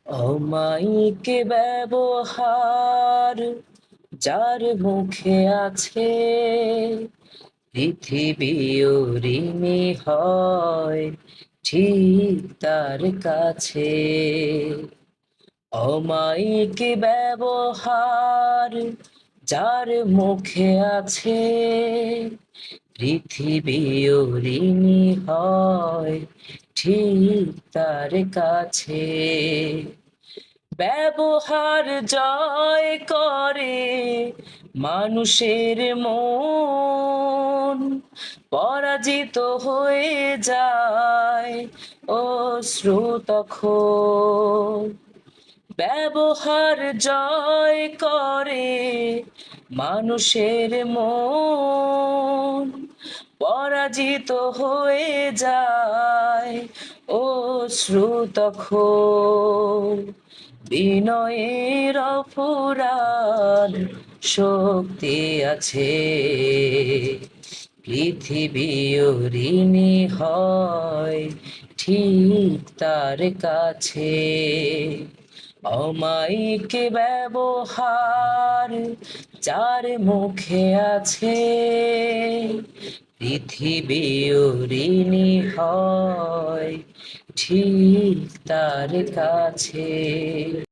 অমায়িক ব্যবহার যার মুখে আছে, পৃথিবী ঋণী হয় ঠিক তার কাছে। অমায়িক ব্যবহার যার মুখে আছে, পৃথিবী ঋণী হয় ঠিক তার কাছে। ব্যবহার জয় করে মানুষের মন, পরাজিত হয়ে যায় অশ্রু তখন। ব্যবহার জয় করে মানুষের মন, পরাজিত হয়ে যায় অশ্রু তখন। বিনয়ের অফুরান শক্তি আছে, পৃথিবী ঋণী হয় ঠিক তার কাছে। অমায়িক ব্যবহার যার মুখে আছে, পৃথিবী ঋণী হয় ঠিক তার কাছে।